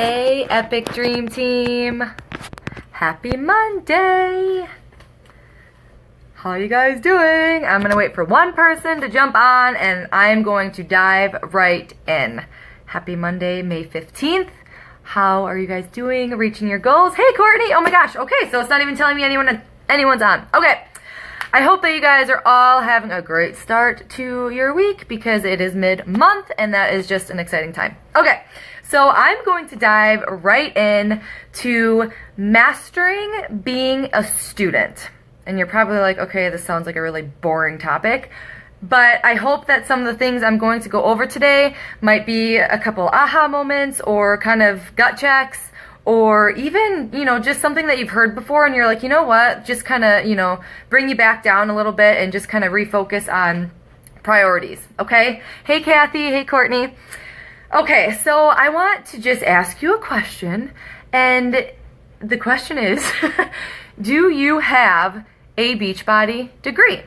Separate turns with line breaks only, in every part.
Hey, Epic Dream Team. Happy Monday. How you guys doing? I'm going to wait for one person to jump on and I'm going to dive right in. Happy Monday, May 15th. How are you guys doing? Reaching your goals? Hey, Courtney. Oh my gosh. Okay, so it's not even telling me anyone's on. Okay. I hope that you guys are all having a great start to your week because it is mid-month and that is just an exciting time. Okay, so I'm going to dive right in to mastering being a student. And you're probably like, okay, this sounds like a really boring topic. But I hope that some of the things I'm going to go over today might be a couple aha moments or kind of gut checks. Or even, just something that you've heard before and you're like, you know what, just kind of, bring you back down a little bit and just kind of refocus on priorities, okay? Hey, Kathy. Hey, Courtney. Okay, so I want to just ask you a question. And the question is, do you have a Beachbody degree?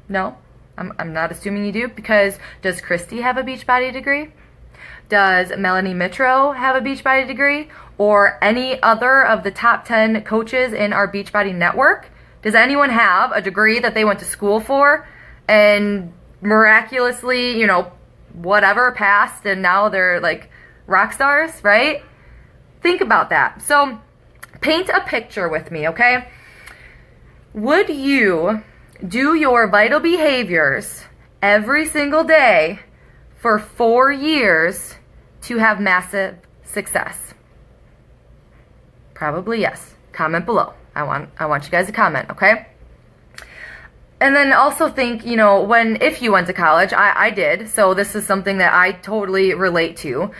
No? I'm not assuming you do, because does Christy have a Beachbody degree? Does Melanie Mitro have a Beachbody degree? Or any other of the top 10 coaches in our Beachbody network? Does anyone have a degree that they went to school for and miraculously, whatever, passed and now they're like rock stars, right? Think about that. So paint a picture with me, okay? Would you do your vital behaviors every single day for 4 years to have massive success? Probably yes. Comment below. I want you guys to comment, okay? And then also think, if you went to college, I did, so this is something that I totally relate to.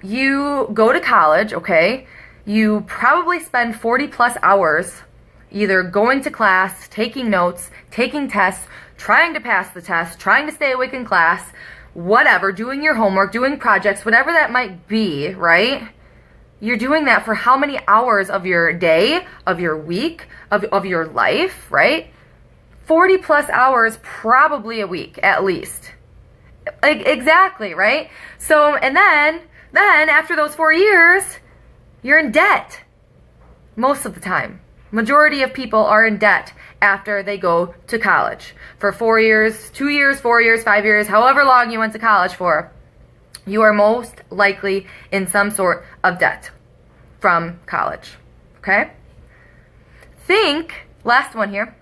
You go to college, okay? You probably spend 40 plus hours either going to class, taking notes, taking tests, trying to pass the test, trying to stay awake in class, whatever, doing your homework, doing projects, whatever that might be, right? You're doing that for how many hours of your day, of your week, of your life, right? 40 plus hours probably a week, at least. Exactly, right? So, and then after those 4 years, you're in debt. Most of the time. Majority of people are in debt after they go to college. For 4 years, 2 years, 4 years, 5 years, however long you went to college for, you are most likely in some sort of debt from college, okay? Last one here,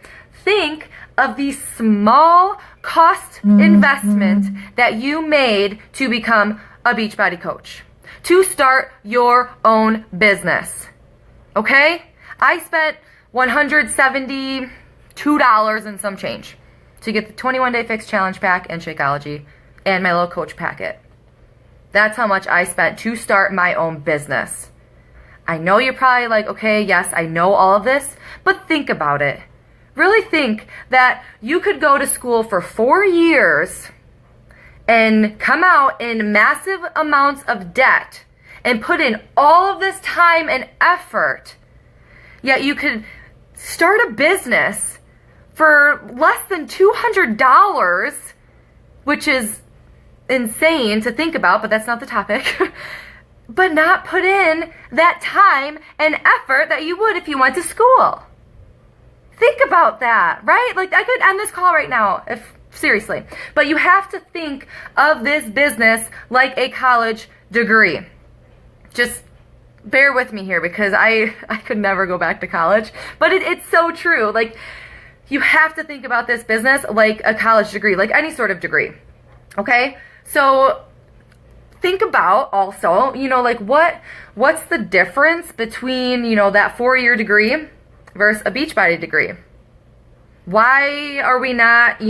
think of the small cost investment that you made to become a Beachbody coach, to start your own business, okay? I spent $172 and some change to get the 21-day fix challenge pack and Shakeology and my little coach packet. That's how much I spent to start my own business. I know you're probably like, okay, yes, I know all of this, but think about it. Really think that you could go to school for 4 years and come out in massive amounts of debt and put in all of this time and effort. Yet you could start a business for less than $200, which is insane to think about, but that's not the topic, but not put in that time and effort that you would if you went to school. Think about that, right? Like, I could end this call right now, seriously. But you have to think of this business like a college degree. Just bear with me here because I could never go back to college, but it's so true. Like, you have to think about this business like a college degree, like any sort of degree, okay? So think about also, like what's the difference between, that 4-year degree versus a Beachbody degree? Why are we not,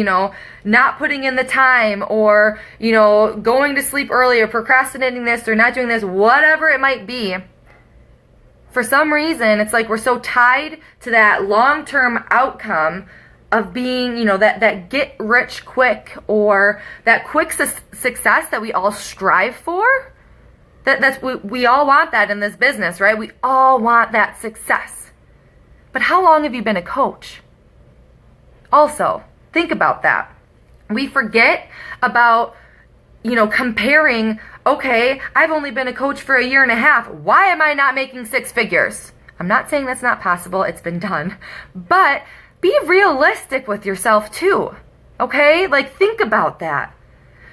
not putting in the time or, going to sleep early or procrastinating this or not doing this, whatever it might be? For some reason, it's like we're so tied to that long-term outcome of being, that get rich quick or that quick success that we all strive for. We all want that in this business, right? We all want that success. But how long have you been a coach? Also, think about that. We forget about comparing, okay, I've only been a coach for a year and a half. Why am I not making six figures? I'm not saying that's not possible. It's been done. But be realistic with yourself too. Okay? Like, think about that.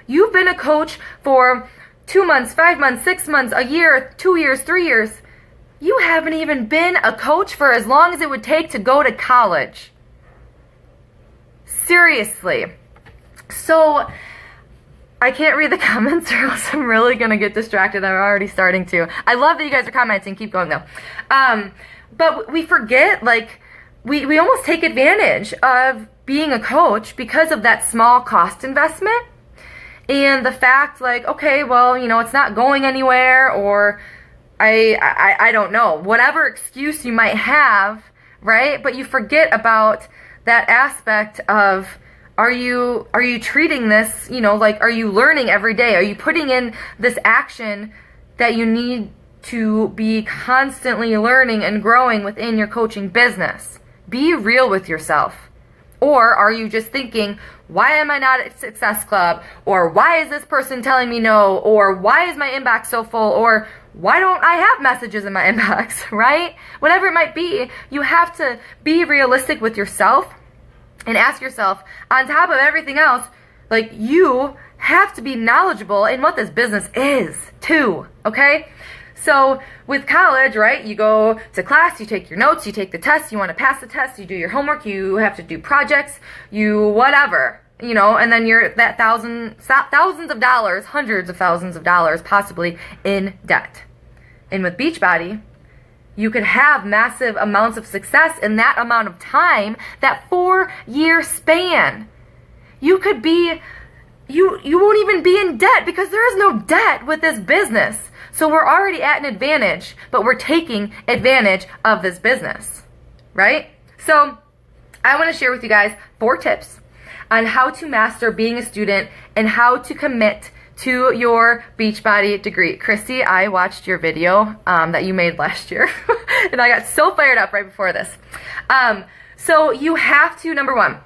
You've been a coach for 2 months, 5 months, 6 months, a year, 2 years, 3 years. You haven't even been a coach for as long as it would take to go to college. Seriously. So, I can't read the comments or else I'm really going to get distracted. I'm already starting to. I love that you guys are commenting. Keep going, though. But we forget, like, we almost take advantage of being a coach because of that small cost investment. And the fact, like, okay, well, it's not going anywhere, or I don't know. Whatever excuse you might have, right? But you forget about that aspect of, are you treating this, like, are you learning every day? Are you putting in this action that you need to be constantly learning and growing within your coaching business? Be real with yourself. Or are you just thinking, why am I not at Success Club? Or why is this person telling me no? Or why is my inbox so full? Or why don't I have messages in my inbox, right? Whatever it might be, you have to be realistic with yourself and ask yourself, on top of everything else, like, you have to be knowledgeable in what this business is, too, okay? So, with college, right, you go to class, you take your notes, you take the test, you want to pass the test, you do your homework, you have to do projects, you whatever, and then you're that thousands of dollars, hundreds of thousands of dollars, possibly, in debt. And with Beachbody, you could have massive amounts of success in that amount of time, that 4-year span. You could be, you won't even be in debt because there is no debt with this business. So we're already at an advantage, but we're taking advantage of this business, right? So I want to share with you guys 4 tips on how to master being a student and how to commit to your Beachbody degree. Christy, I watched your video that you made last year, and I got so fired up right before this. So you have to, number 1,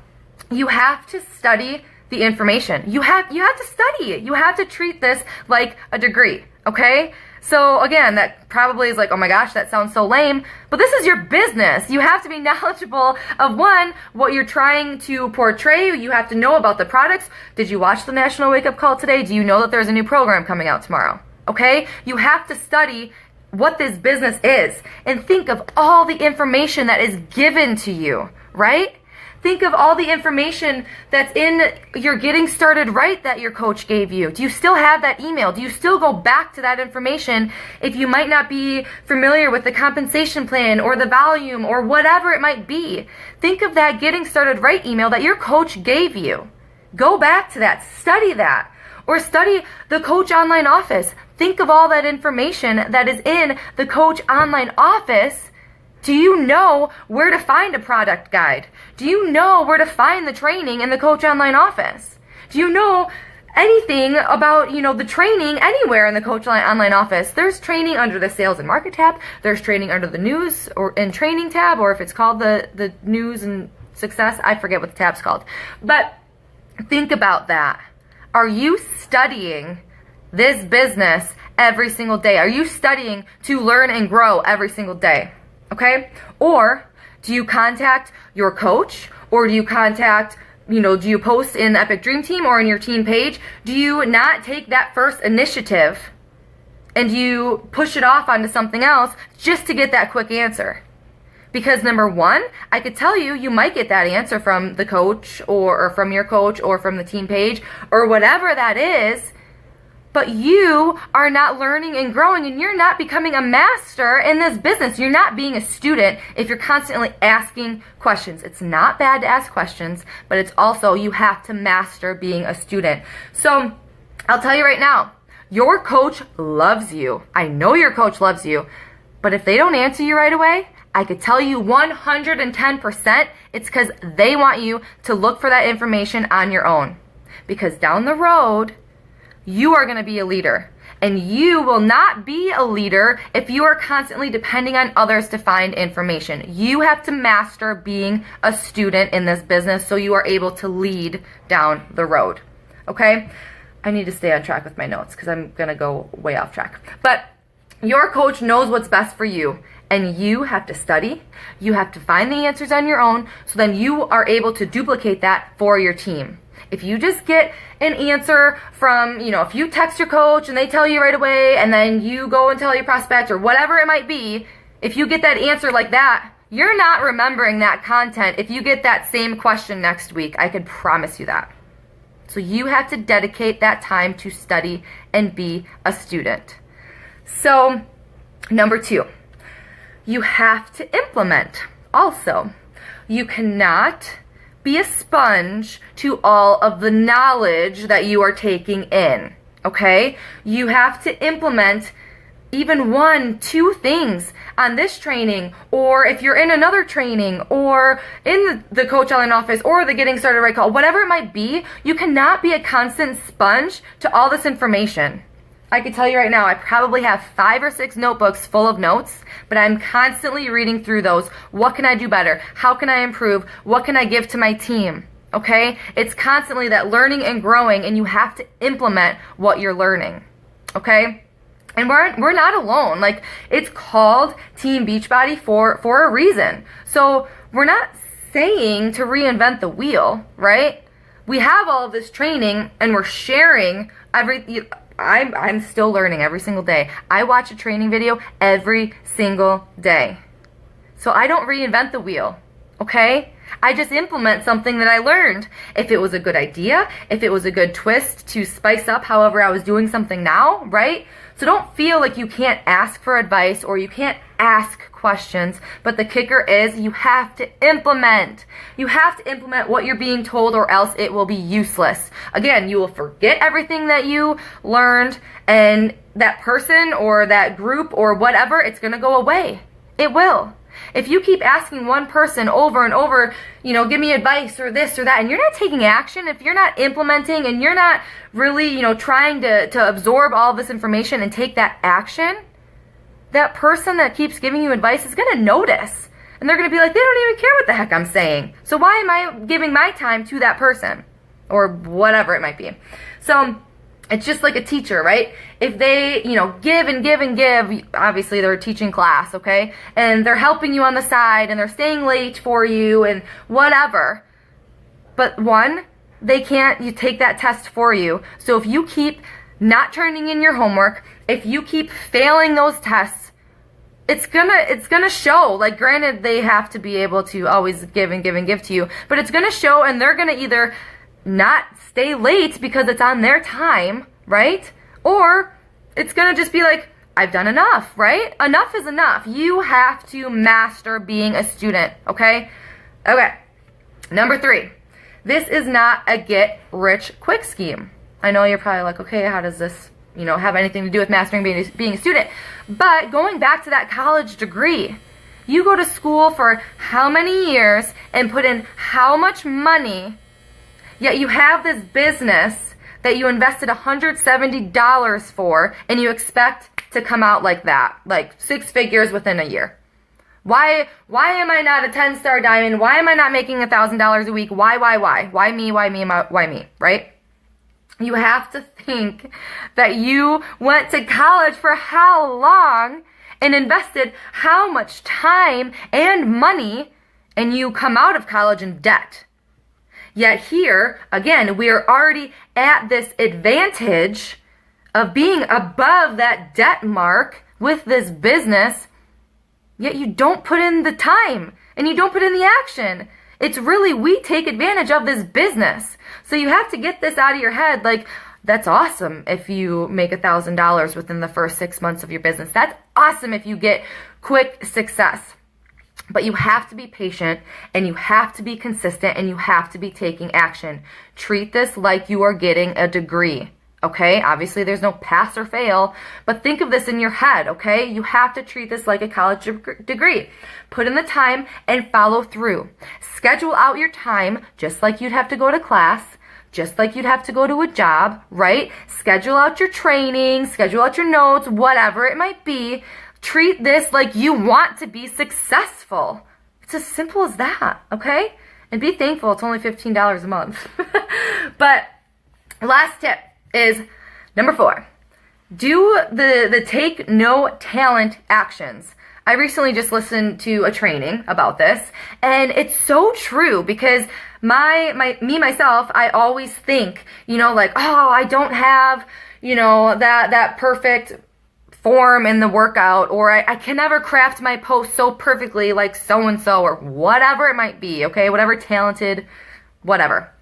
you have to study the information. You have to study it. You have to treat this like a degree, okay? So again, that probably is like, oh my gosh, that sounds so lame, but this is your business. You have to be knowledgeable of, 1, what you're trying to portray. You have to know about the products. Did you watch the National Wake Up Call today? Do you know that there's a new program coming out tomorrow? Okay? You have to study what this business is and think of all the information that is given to you, right? Think of all the information that's in your Getting Started Right that your coach gave you. Do you still have that email? Do you still go back to that information if you might not be familiar with the compensation plan or the volume or whatever it might be? Think of that Getting Started Right email that your coach gave you. Go back to that. Study that. Or study the Coach Online Office. Think of all that information that is in the Coach Online Office. Do you know where to find a product guide? Do you know where to find the training in the Coach Online Office? Do you know anything about, the training anywhere in the Coach Online Office? There's training under the Sales and Market tab. There's training under the News and Training tab, or if it's called the News and Success, I forget what the tab's called. But think about that. Are you studying this business every single day? Are you studying to learn and grow every single day? Okay? Or do you contact your coach, or do you contact, do you post in the Epic Dream Team or in your team page? Do you not take that first initiative and you push it off onto something else just to get that quick answer? Because number 1, I could tell you, you might get that answer from the coach or from your coach or from the team page or whatever that is, but you are not learning and growing, and you're not becoming a master in this business. You're not being a student if you're constantly asking questions. It's not bad to ask questions, but it's also, you have to master being a student. So I'll tell you right now, your coach loves you. I know your coach loves you, but if they don't answer you right away, I could tell you 110% it's because they want you to look for that information on your own. Because down the road, you are going to be a leader, and you will not be a leader if you are constantly depending on others to find information. You have to master being a student in this business so you are able to lead down the road. Okay? I need to stay on track with my notes because I'm going to go way off track. But your coach knows what's best for you, and you have to study. You have to find the answers on your own, so then you are able to duplicate that for your team. If you just get an answer from, if you text your coach and they tell you right away, and then you go and tell your prospect or whatever it might be, if you get that answer like that, you're not remembering that content if you get that same question next week. I can promise you that. So you have to dedicate that time to study and be a student. So, number 2, you have to implement also. You cannot be a sponge to all of the knowledge that you are taking in, okay? You have to implement even 1, 2 things on this training, or if you're in another training, or in the Coach Ellen office, or the Getting Started Right call, whatever it might be. You cannot be a constant sponge to all this information. I can tell you right now, I probably have 5 or 6 notebooks full of notes, but I'm constantly reading through those. What can I do better? How can I improve? What can I give to my team? Okay? It's constantly that learning and growing, and you have to implement what you're learning. Okay? And we're not alone. Like, it's called Team Beachbody for a reason. So we're not saying to reinvent the wheel, right? We have all of this training, and we're sharing I'm still learning every single day. I watch a training video every single day. So I don't reinvent the wheel, okay? I just implement something that I learned. If it was a good idea, if it was a good twist to spice up however I was doing something now, right? So don't feel like you can't ask for advice or you can't ask questions, but the kicker is you have to implement. You have to implement what you're being told, or else it will be useless. Again, you will forget everything that you learned, and that person or that group or whatever, it's going to go away. It will. If you keep asking one person over and over, give me advice or this or that, and you're not taking action, if you're not implementing and you're not really, trying to absorb all this information and take that action, that person that keeps giving you advice is going to notice. And they're going to be like, they don't even care what the heck I'm saying. So why am I giving my time to that person? Or whatever it might be. So it's just like a teacher, right? If they, give and give and give, obviously they're teaching class, okay? And they're helping you on the side, and they're staying late for you and whatever. But they can't take that test for you. So if you keep not turning in your homework, if you keep failing those tests, it's gonna show. Like, granted, they have to be able to always give and give and give to you, but it's gonna show, and they're gonna either not stay late because it's on their time, right? Or it's gonna just be like, I've done enough, right? Enough is enough. You have to master being a student, okay? Okay, number 3. This is not a get-rich-quick scheme. I know you're probably like, okay, how does this, have anything to do with mastering being a student? But going back to that college degree, you go to school for how many years and put in how much money, yet you have this business that you invested $170 for, and you expect to come out like that, like 6 figures within a year. Why am I not a 10-star diamond? Why am I not making $1,000 a week? Why? Why me, right? You have to think that you went to college for how long and invested how much time and money, and you come out of college in debt. Yet here, again, we are already at this advantage of being above that debt mark with this business, yet you don't put in the time and you don't put in the action. It's really, we take advantage of this business. So you have to get this out of your head. Like, that's awesome if you make $1,000 within the first 6 months of your business. That's awesome if you get quick success. But you have to be patient, and you have to be consistent, and you have to be taking action. Treat this like you are getting a degree, okay? Obviously, there's no pass or fail, but think of this in your head, okay? You have to treat this like a college degree. Put in the time and follow through. Schedule out your time just like you'd have to go to class, just like you'd have to go to a job, right? Schedule out your training, schedule out your notes, whatever it might be. Treat this like you want to be successful. It's as simple as that, okay? And be thankful it's only $15 a month. But last tip, is number 4. Do the take no talent actions. I recently just listened to a training about this, and it's so true because myself, I always think, like, oh, I don't have, that perfect form in the workout, or I can never craft my post so perfectly like so-and-so, or whatever it might be, okay? Whatever talented, whatever.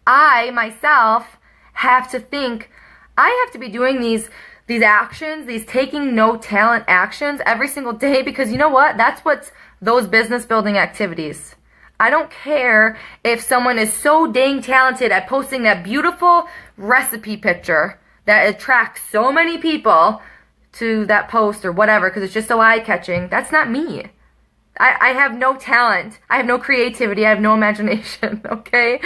I, myself, have to think, I have to be doing these actions, these taking no talent actions every single day, because you know what? That's what's those business building activities. I don't care if someone is so dang talented at posting that beautiful recipe picture that attracts so many people to that post or whatever because it's just so eye-catching. That's not me. I have no talent. I have no creativity. I have no imagination, okay?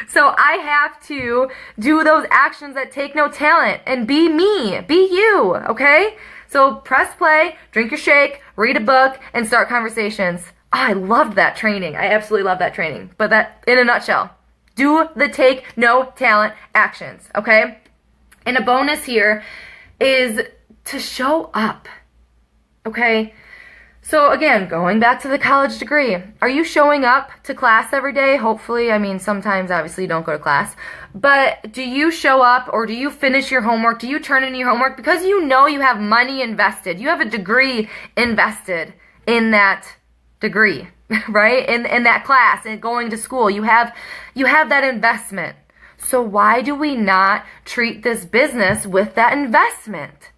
So I have to do those actions that take no talent and be me. Be you, okay? So press play, drink your shake, read a book, and start conversations. Oh, I loved that training. I absolutely love that training. But that, in a nutshell, do the take no talent actions, okay? And a bonus here is to show up, okay? So again, going back to the college degree, are you showing up to class every day? Hopefully, I mean, sometimes obviously you don't go to class, but do you show up, or do you finish your homework? Do you turn in your homework? Because you know you have money invested. You have a degree invested in that degree, right? In that class and going to school. You have that investment. So why do we not treat this business with that investment?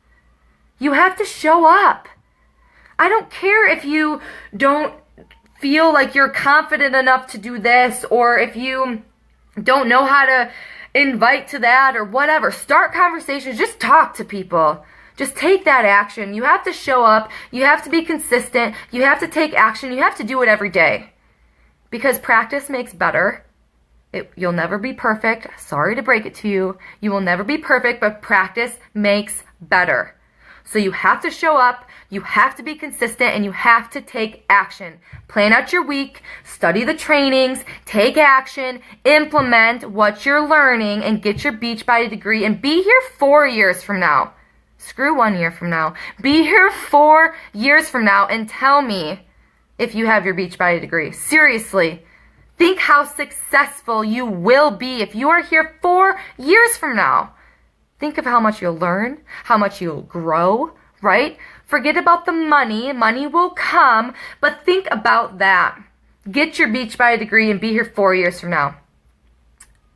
You have to show up. I don't care if you don't feel like you're confident enough to do this, or if you don't know how to invite to that or whatever. Start conversations. Just talk to people. Just take that action. You have to show up. You have to be consistent. You have to take action. You have to do it every day. Because practice makes better. You'll never be perfect. Sorry to break it to you. You will never be perfect, but practice makes better. So you have to show up, you have to be consistent, and you have to take action. Plan out your week, study the trainings, take action, implement what you're learning, and get your Beachbody degree, and be here 4 years from now. Screw 1 year from now. Be here 4 years from now and tell me if you have your Beachbody degree. Seriously. Think how successful you will be if you are here 4 years from now. Think of how much you'll learn, how much you'll grow, right? Forget about the money. Money will come, but think about that. Get your Beachbody degree and be here 4 years from now.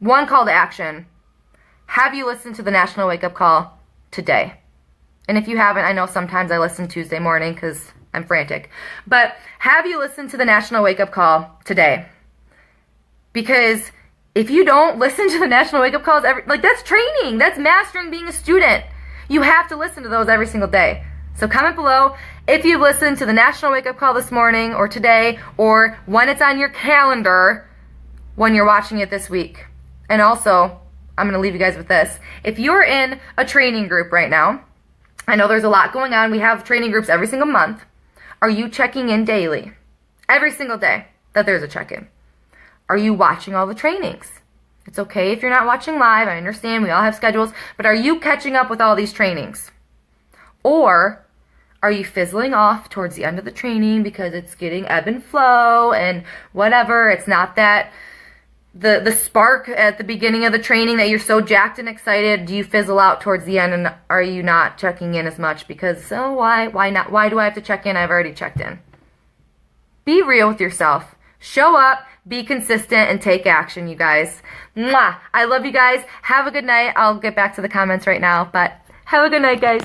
One call to action. Have you listened to the National Wake Up Call today? And if you haven't, I know sometimes I listen Tuesday morning because I'm frantic. But have you listened to the National Wake Up Call today? Because if you don't listen to the National Wake Up Calls, that's training. That's mastering being a student. You have to listen to those every single day. So comment below if you've listened to the National Wake Up Call this morning or today, or when it's on your calendar when you're watching it this week. And also, I'm going to leave you guys with this. If you're in a training group right now, I know there's a lot going on. We have training groups every single month. Are you checking in daily? Every single day that there's a check-in. Are you watching all the trainings? It's okay if you're not watching live. I understand we all have schedules. But are you catching up with all these trainings? Or are you fizzling off towards the end of the training because it's getting ebb and flow and whatever? It's not that the spark at the beginning of the training that you're so jacked and excited. Do you fizzle out towards the end, and are you not checking in as much? Because, why not? Why do I have to check in? I've already checked in. Be real with yourself. Show up, be consistent, and take action, you guys. Mwah! I love you guys. Have a good night. I'll get back to the comments right now, but have a good night, guys.